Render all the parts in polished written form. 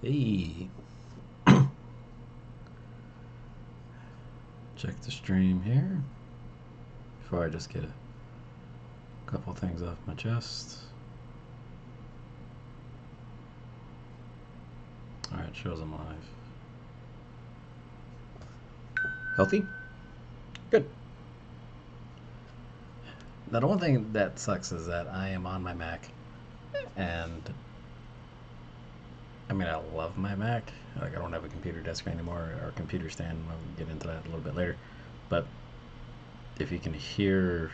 Hey, check the stream here before I just get a couple things off my chest. Alright, shows I'm live. Healthy? Good. Now, the one thing that sucks is that I am on my Mac, and I mean, I love my Mac. Like, I don't have a computer desk anymore or a computer stand. I'll get into that a little bit later. But if you can hear,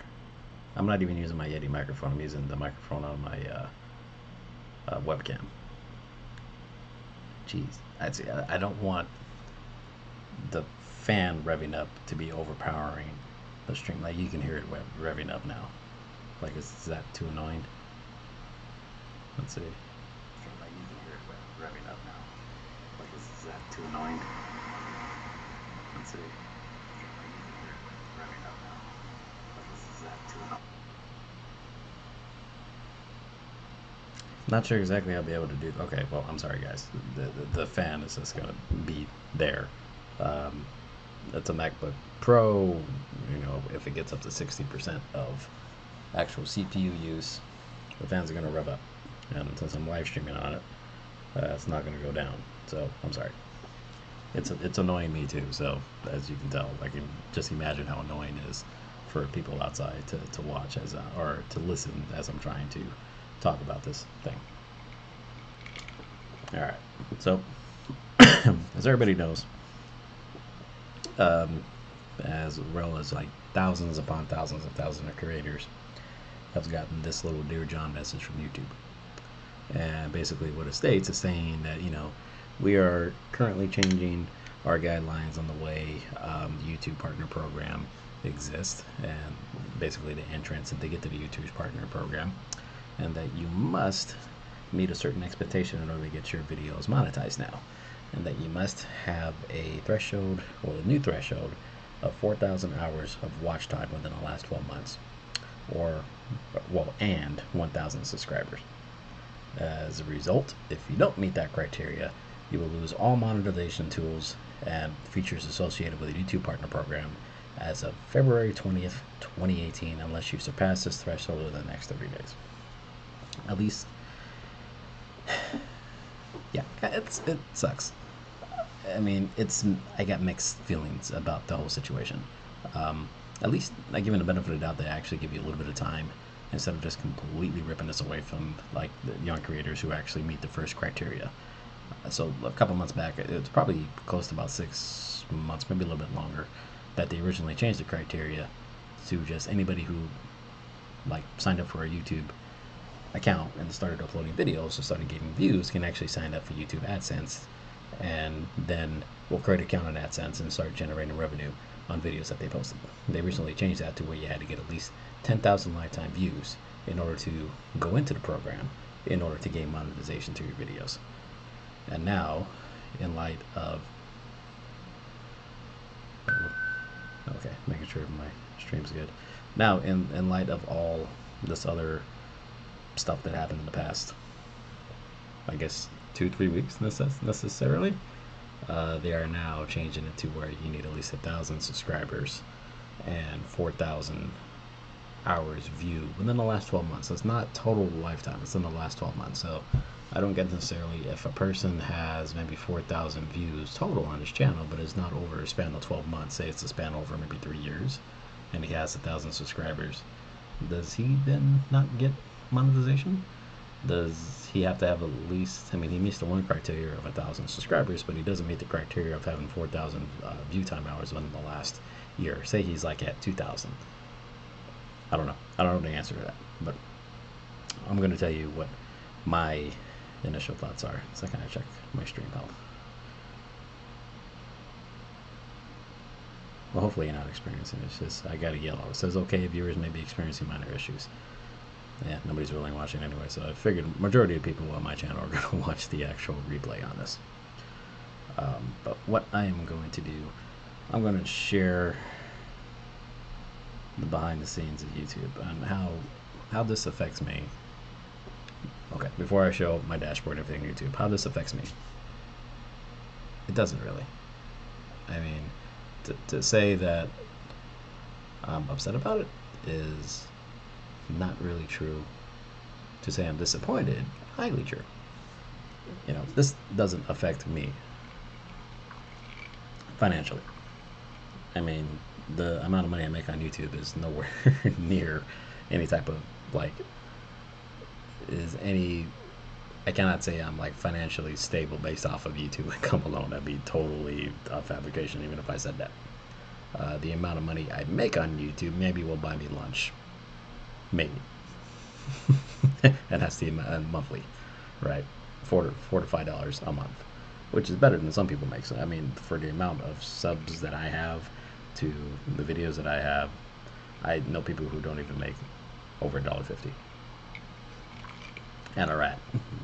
I'm not even using my Yeti microphone, I'm using the microphone on my webcam. Jeez, I don't want the fan revving up to be overpowering the stream. Like you can hear it revving up now. Like is that too annoying? Let's see. Like you can hear it revving up now. Like is that too annoying? Let's see. Like you can hear it revving up now. Like is that too annoying? Not sure exactly how I'll be able to do. Okay, well I'm sorry guys. The fan is just gonna be there. Um, it's a MacBook Pro. You know, if it gets up to 60% of actual CPU use, the fans are going to rev up. And since I'm live streaming on it, it's not going to go down. So I'm sorry. It's annoying me too. So as you can tell, I can just imagine how annoying it is for people outside to watch or to listen as I'm trying to talk about this thing. All right. So as everybody knows, um, as well as like thousands upon thousands and thousands of creators have gotten this little Dear John message from YouTube. And basically, what it states is saying that, you know, we are currently changing our guidelines on the way YouTube Partner Program exists, and basically the entrance and to get to the YouTube Partner Program, and that you must meet a certain expectation in order to get your videos monetized now, and that you must have a threshold or a new threshold of 4,000 hours of watch time within the last 12 months, or and 1,000 subscribers. As a result, if you don't meet that criteria, you will lose all monetization tools and features associated with the YouTube Partner Program as of February 20th, 2018, unless you surpass this threshold within the next 30 days. At least, yeah, it sucks. I mean, I got mixed feelings about the whole situation. At least, I give it the benefit of the doubt, they actually give you a little bit of time instead of just completely ripping this away from like the young creators who actually meet the first criteria. So a couple months back, it's probably close to about 6 months, maybe a little bit longer, that they originally changed the criteria to just anybody who like signed up for a YouTube account and started uploading videos and started getting views can actually sign up for YouTube AdSense, and then we'll create an account on AdSense and start generating revenue on videos that they posted. They recently changed that to where you had to get at least 10,000 lifetime views in order to go into the program in order to gain monetization to your videos. And now, in light of okay, making sure my stream's good. Now, in light of all this other stuff that happened in the past, I guess 2-3 weeks necessarily, they are now changing it to where you need at least 1,000 subscribers and 4,000 hours viewed within the last 12 months. So it's not total lifetime, it's in the last 12 months. So I don't get necessarily if a person has maybe 4,000 views total on his channel, but it's not over a span of 12 months, say it's a span over maybe 3 years, and he has 1,000 subscribers, does he then not get monetization? Does he have to have at least, I mean, he meets the one criteria of 1,000 subscribers, but he doesn't meet the criteria of having 4,000 view time hours within the last year. Say he's like at 2,000. I don't know. I don't know the answer to that, but I'm going to tell you what my initial thoughts are. Second, I check my stream health. Well, hopefully you're not experiencing it. It's just I got a yellow. It says, okay, viewers may be experiencing minor issues. Yeah, nobody's really watching anyway, so I figured majority of people on my channel are going to watch the actual replay on this. But what I am going to do, I'm going to share the behind the scenes of YouTube and how this affects me. Okay, before I show my dashboard and everything on YouTube, how this affects me. It doesn't really. I mean, to say that I'm upset about it is not really true. To say I'm disappointed, highly true. This doesn't affect me financially. I mean, the amount of money I make on YouTube is nowhere near any type of like is any. I cannot say I'm like financially stable based off of YouTube income alone. That'd be totally a fabrication, even if I said that. The amount of money I make on YouTube maybe will buy me lunch, maybe, and that's the amount monthly, right? Four to $5 a month, which is better than some people make. So I mean, for the amount of subs that I have, to the videos that I have, I know people who don't even make over $1.50, and are at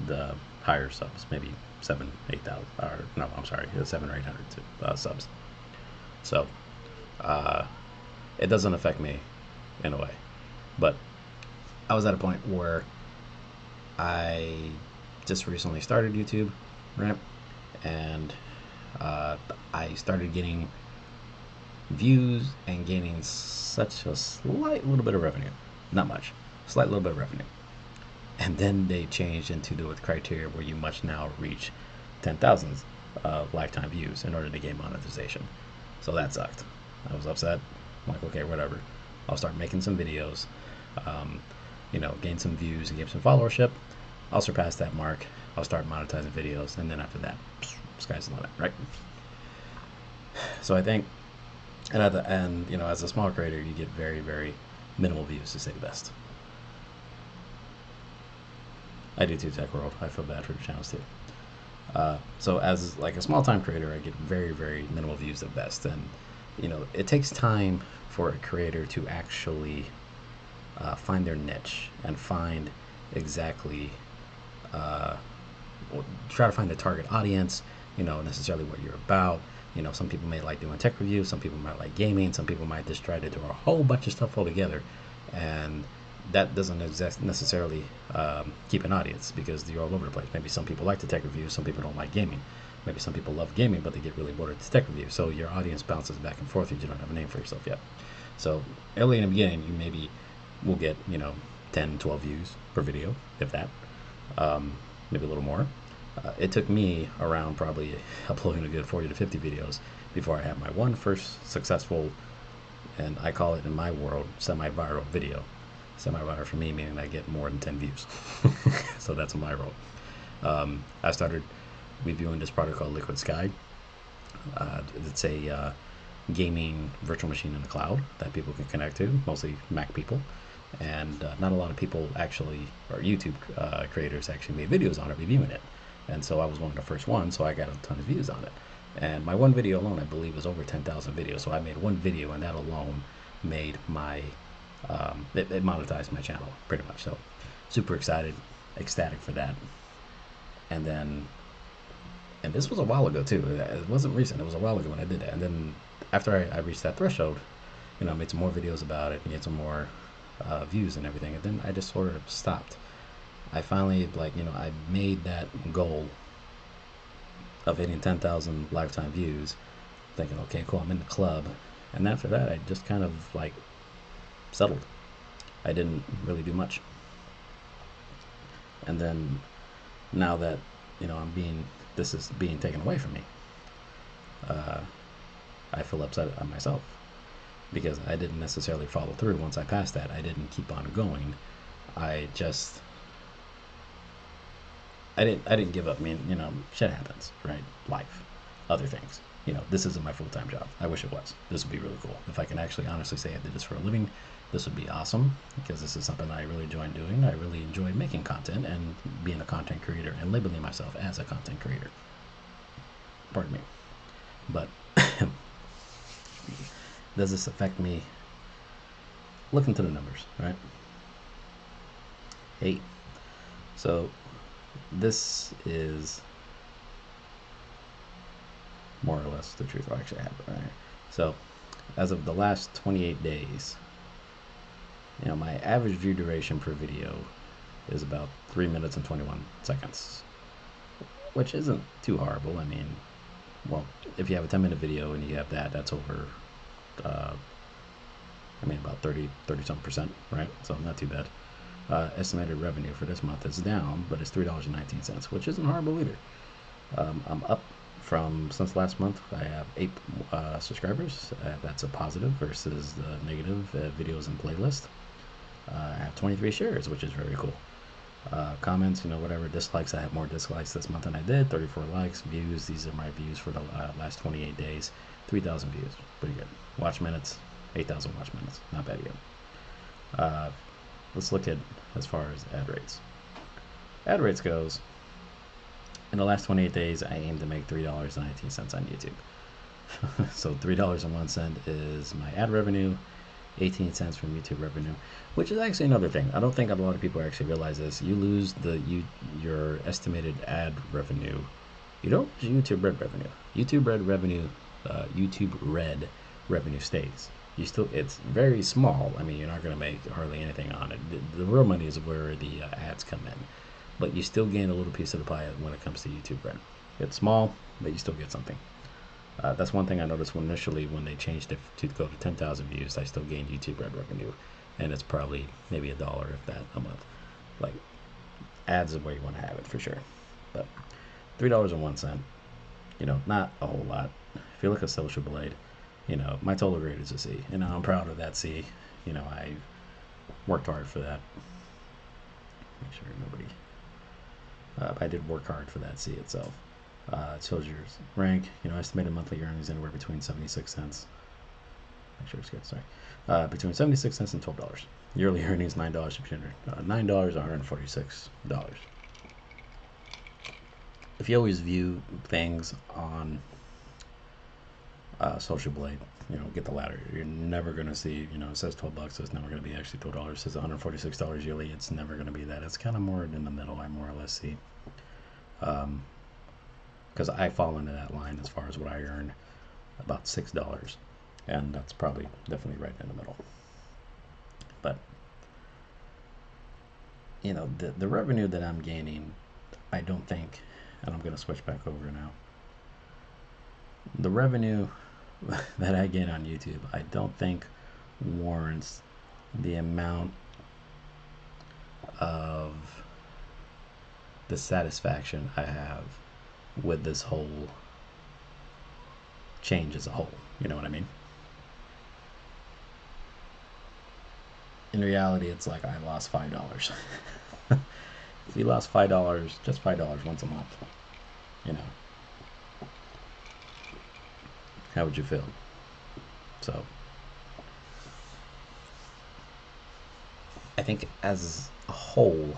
the higher subs, maybe 7, 8 thousand, or no, I'm sorry, 700 or 800 subs. So uh, it doesn't affect me in a way, but I was at a point where I just recently started YouTube, right? And I started getting views and gaining such a slight little bit of revenue. Not much, slight little bit of revenue. And then they changed into the criteria where you must now reach 10,000 lifetime views in order to gain monetization. So that sucked. I was upset. I'm like, okay, whatever. I'll start making some videos, gain some views and get some followership. I'll surpass that mark. I'll start monetizing videos, and then after that, sky's the limit, right? So I think, and at the end, as a small creator, you get very, very minimal views, to say the best. I do too, Tech World. I feel bad for the channels too. So as like a small time creator, I get very, very minimal views at best, and it takes time for a creator to actually find their niche and find exactly try to find the target audience, necessarily what you're about. Some people may like doing tech reviews, some people might like gaming, some people might just try to do a whole bunch of stuff all together, and that doesn't necessarily keep an audience, because you're all over the place. Maybe some people like the tech reviews, some people don't like gaming. Maybe some people love gaming, but they get really bored of the tech review. So your audience bounces back and forth if you don't have a name for yourself yet. So early in the beginning, you maybe will get 10, 12 views per video, if that, maybe a little more. It took me around probably uploading a good 40 to 50 videos before I had my first successful, and I call it in my world, semi-viral video. Semi-viral for me meaning I get more than 10 views. So that's my role. I started reviewing this product called Liquid Sky. It's a gaming virtual machine in the cloud that people can connect to, mostly Mac people. And not a lot of people actually, or YouTube creators actually made videos on it, reviewing it. And so I was one of the first ones, so I got a ton of views on it. And my one video alone, I believe, was over 10,000 videos. So I made one video, and that alone made my, it monetized my channel, pretty much. So super excited, ecstatic for that. And then, and this was a while ago too. It wasn't recent. It was a while ago when I did that. And then after I reached that threshold, I made some more videos about it and get some more views and everything. And then I just sort of stopped. I finally, I made that goal of hitting 10,000 lifetime views, thinking, okay, cool, I'm in the club. And after that, I just kind of settled. I didn't really do much. And then now that, this is being taken away from me, I feel upset at myself, because I didn't necessarily follow through. Once I passed that, I didn't keep on going. I didn't give up. I mean, shit happens, right? Life, other things. This isn't my full-time job. I wish it was. This would be really cool. If I can actually honestly say I did this for a living, this would be awesome, because this is something I really enjoy doing. I really enjoy making content and being a content creator and labeling myself as a content creator. Pardon me. But does this affect me? Look into the numbers, right? Hey, so this is more or less the truth. I actually have it right here. So as of the last 28 days, my average view duration per video is about 3 minutes and 21 seconds, which isn't too horrible. I mean, well, if you have a 10-minute video and you have that, that's over, uh, about 30 something percent, right? So not too bad. Estimated revenue for this month is down, but it's $3.19, which isn't horrible either. I'm up from since last month. I have 8 subscribers. That's a positive versus the negative videos and playlist. I have 23 shares, which is very cool. Comments, whatever. Dislikes, I have more dislikes this month than I did. 34 likes. Views, these are my views for the last 28 days. 3,000 views, pretty good. Watch minutes, 8,000 watch minutes, not bad yet. Let's look at as far as ad rates. Ad rates goes, in the last 28 days, I aim to make $3.19 on YouTube. So $3.01 is my ad revenue, 18 cents from YouTube revenue, which is actually another thing. I don't think a lot of people actually realize this. You lose your estimated ad revenue. You don't lose YouTube Red revenue. YouTube Red revenue stays. It's very small. You're not going to make hardly anything on it. The real money is where the ads come in, but you still gain a little piece of the pie when it comes to YouTube Red. It's small, but you still get something. That's one thing I noticed initially when they changed it to go to 10,000 views. I still gained YouTube Red revenue, and it's probably maybe $1, if that, a month. Like, ads is where you want to have it for sure. But $3.01, not a whole lot. If you look at Social Blade, my total grade is a C. I'm proud of that C. I worked hard for that. Make sure nobody. I did work hard for that C itself. It shows your rank. Estimated monthly earnings anywhere between 76 cents. Make sure it's good. Sorry. Between 76 cents and $12. Yearly earnings $9 per share. $9, $146. If you always view things on Social Blade, get the ladder. You're never going to see, it says $12, so it's never going to be actually $12. It says $146 yearly. It's never going to be that. It's kind of more in the middle, I more or less see. Because I fall into that line as far as what I earn, about $6. And that's probably definitely right in the middle. But, the revenue that I'm gaining, I don't think, and I'm going to switch back over now. The revenue that I gain on YouTube, I don't think warrants the amount of the satisfaction I have with this whole change as a whole. You know what I mean? In reality, it's like I lost $5. If you lost $5, just $5 once a month, how would you feel? So I think as a whole,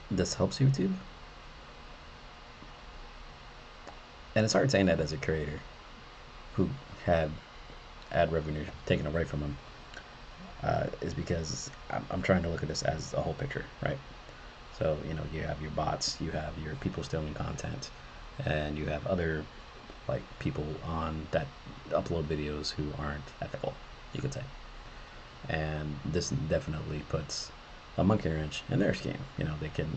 this helps YouTube. And it's hard saying that as a creator who had ad revenue taken away from him, is because I'm trying to look at this as a whole picture, right? So, you have your bots, you have your people stealing content, and you have other people on that upload videos who aren't ethical, you could say. And this definitely puts a monkey wrench in their scheme. They can,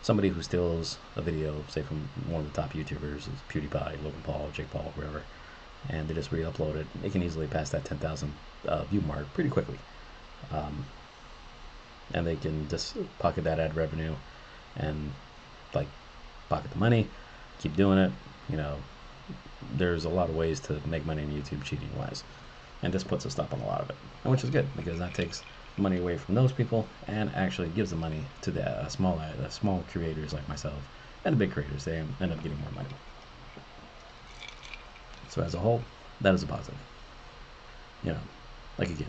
somebody who steals a video, say from one of the top YouTubers, is PewDiePie, Logan Paul, Jake Paul, whoever, and they just re-upload it, they can easily pass that 10,000 view mark pretty quickly. And they can just pocket that ad revenue and pocket the money, keep doing it. There's a lot of ways to make money on YouTube cheating wise, and this puts a stop on a lot of it, and which is good because that takes money away from those people and actually gives the money to the small creators like myself and the big creators. They end up getting more money. So as a whole, that is a positive.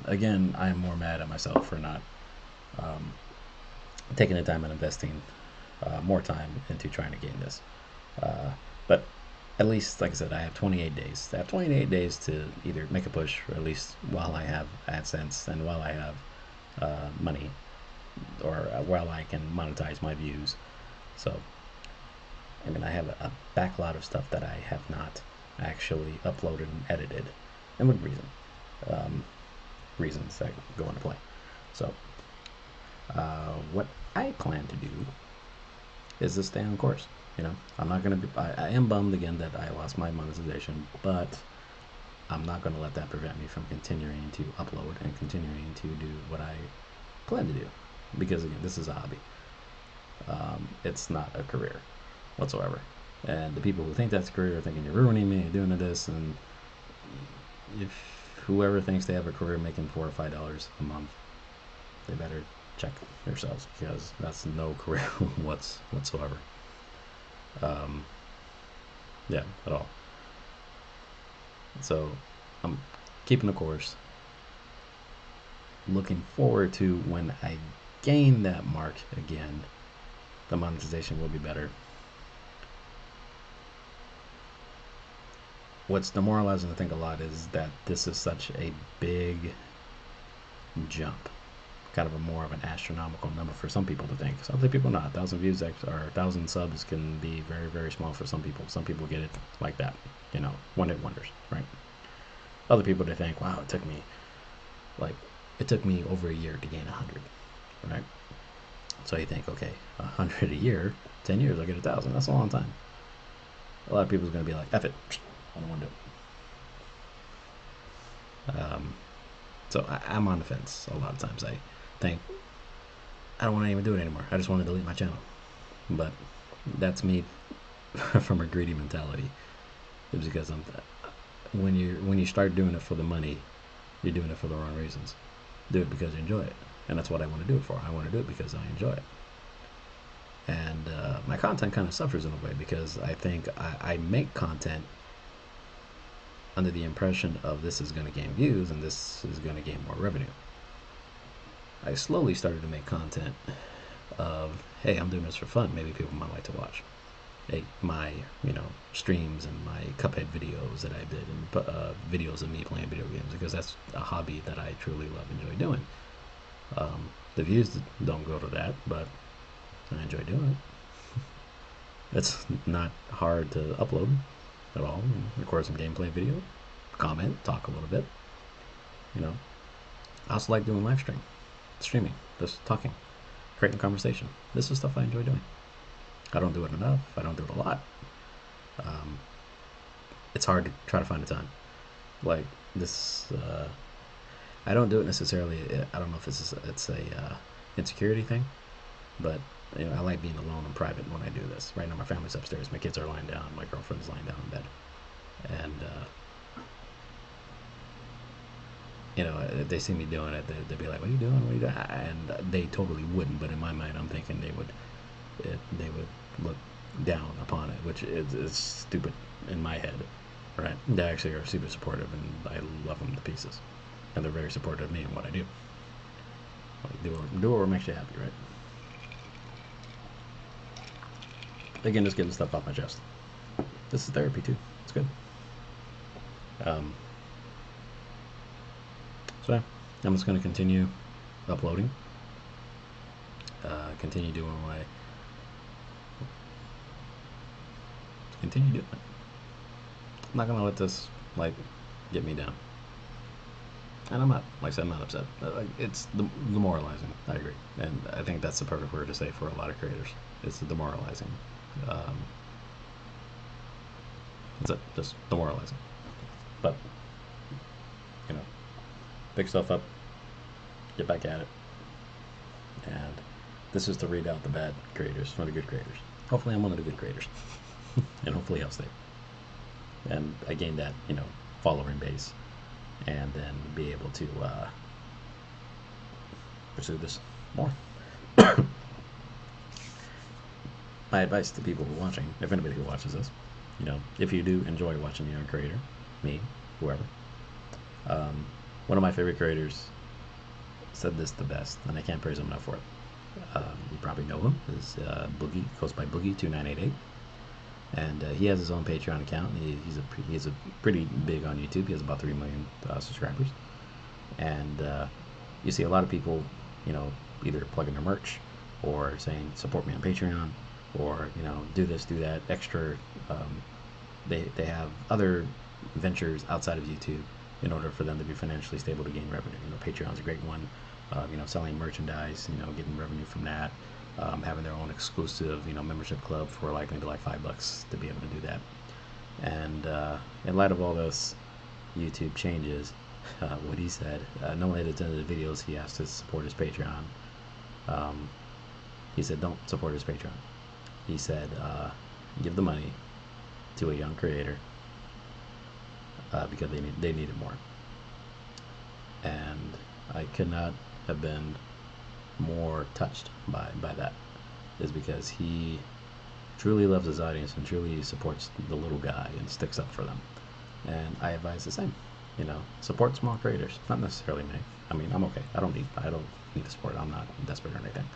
Again, I am more mad at myself for not taking the time and investing more time into trying to gain this. But at least, like I said, I have 28 days. I have 28 days to either make a push, or at least while I have AdSense and while I have money, or while I can monetize my views. So, I have a backlog of stuff that I have not actually uploaded and edited, and with reasons that go into play. So, what I plan to do is to stay on course. You know, I'm not gonna be. I am bummed again that I lost my monetization, but I'm not gonna let that prevent me from continuing to upload and continuing to do what I plan to do, because again, this is a hobby. It's not a career whatsoever. And the people who think that's a career are thinking you're ruining me and doing this. And if whoever thinks they have a career making $4 or $5 a month, they better check themselves, because that's no career whatsoever. Yeah, at all. So I'm keeping the course. Looking forward to when I gain that mark again, the monetization will be better. What's demoralizing to think a lot is that this is such a big jump, kind of a more of an astronomical number for some people to think. Some other people not. 1,000 views or 1,000 subs can be very, very small for some people. Some people get it like that, you know, one hit wonders, right? Other people, they think, wow, it took me over a year to gain 100, right? So you think, okay, 100 a year, 10 years, I'll get 1,000. That's a long time. A lot of people's going to be like, F it, I don't want to do it. So I'm on the fence a lot of times. I think I don't want to even do it anymore. I just want to delete my channel. But that's me from a greedy mentality. It's because when you start doing it for the money, you're doing it for the wrong reasons. Do it because you enjoy it, and that's what I want to do it for. I want to do it because I enjoy it. And my content kind of suffers in a way, because I think I make content under the impression of this is going to gain views and this is going to gain more revenue. I slowly started to make content of, hey, I'm doing this for fun. Maybe people might like to watch. Hey, my streams and my Cuphead videos that I did, and videos of me playing video games, because that's a hobby that I truly love and enjoy doing. The views don't go to that, but I enjoy doing it. It's not hard to upload at all. Record some gameplay video, comment, talk a little bit. I also like doing live streaming, just talking, creating conversation. This is stuff I enjoy doing. I don't do it enough. I don't do it a lot. It's hard to try to find the time. Like this, I don't do it necessarily. I don't know if it's a insecurity thing, but I like being alone and private when I do this. Right now, my family's upstairs. My kids are lying down. My girlfriend's lying down in bed, and if they see me doing it, they'd be like, "What are you doing? What are you doing?" And they totally wouldn't. But in my mind, I'm thinking they would look down upon it, which is stupid in my head, right? They actually are super supportive, and I love them to pieces, and they're very supportive of me and what I do. Like, do what makes you happy, right? Again, just getting stuff off my chest. This is therapy too. It's good. So I'm just going to continue uploading, continue doing continue doing it. I'm not going to let this get me down. And I'm not, like I said, I'm not upset. It's demoralizing. I agree, and I think that's the perfect word to say for a lot of creators. It's demoralizing. That's it, just demoralizing. But pick stuff up, get back at it, and this is to read out the bad creators from the good creators. Hopefully, I'm one of the good creators, and hopefully, I'll stay. And I gained that following base, and then be able to pursue this more. My advice to people who are watching, if anybody who watches this, if you do enjoy watching a young creator, me, whoever, one of my favorite creators said this the best, and I can't praise him enough for it. You probably know him. Is Boogie, goes by Boogie2988, and he has his own Patreon account. He's a pretty big on YouTube. He has about 3 million subscribers, and you see a lot of people, either plugging their merch or saying support me on Patreon, or do this, do that extra. They have other ventures outside of YouTube in order for them to be financially stable to gain revenue. Patreon's a great one. Selling merchandise, getting revenue from that. having their own exclusive, membership club for like maybe like $5 to be able to do that. And in light of all this YouTube changes, what he said, normally at the end of the videos he has to support his Patreon. He said don't support his Patreon. He said give the money to a young creator because they need it more. And I could not have been more touched by that, is because he truly loves his audience and truly supports the little guy and sticks up for them. And I advise the same. Support small creators, not necessarily me. I mean, I'm okay. I don't need the support. I'm not desperate or anything.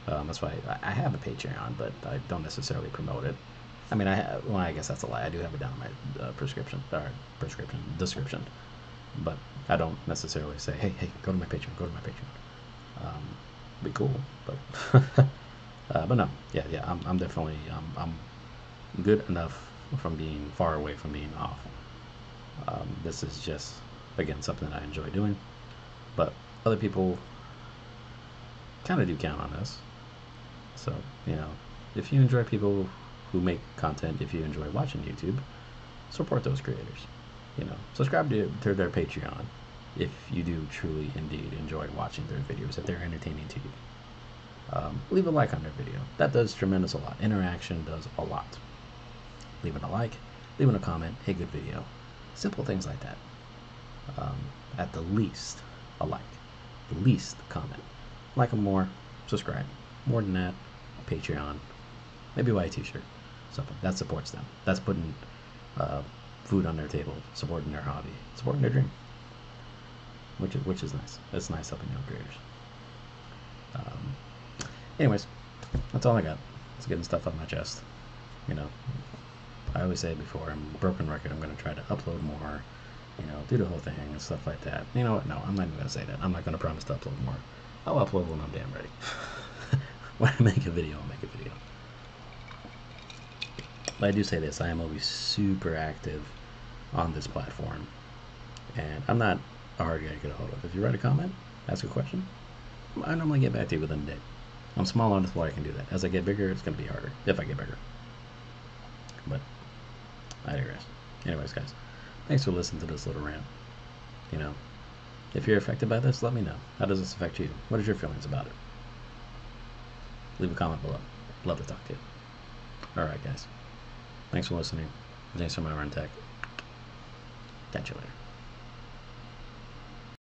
That's why I have a Patreon, but I don't necessarily promote it. I mean, I guess that's a lie. I do have it down in my description, but I don't necessarily say, hey, go to my Patreon. Be cool, but but no, yeah, I'm definitely I'm good enough from being far away from being off. This is just, again, something that I enjoy doing, but other people kind of do count on this. So, if you enjoy people who make content, if you enjoy watching YouTube, support those creators. Subscribe to their Patreon if you do truly indeed enjoy watching their videos, if they're entertaining to you. Leave a like on their video. That does tremendous a lot. Interaction does a lot. Leaving a like, leaving a comment, hey, good video. Simple things like that. At the least, a like. The least, comment. Like them more, subscribe. More than that, Patreon. Maybe buy a t-shirt. Something. That supports them. That's putting food on their table, supporting their hobby, supporting their dream. Which is nice. It's nice helping young creators. Anyways, that's all I got. It's getting stuff off my chest. I always say before, I'm a broken record. I'm going to try to upload more, do the whole thing and stuff like that. You know what? No, I'm not even going to say that. I'm not going to promise to upload more. I'll upload when I'm damn ready. When I make a video, I'll make a video. But I do say this, I am always super active on this platform. And I'm not a hard guy to get a hold of. If you write a comment, ask a question, I normally get back to you within a day. I'm small enough where I can do that. As I get bigger, it's going to be harder, if I get bigger. But I digress. Anyways, guys, thanks for listening to this little rant. If you're affected by this, let me know. How does this affect you? What is your feelings about it? Leave a comment below. Love to talk to you. Alright, guys. Thanks for listening. Thanks for my run tech. Catch you later.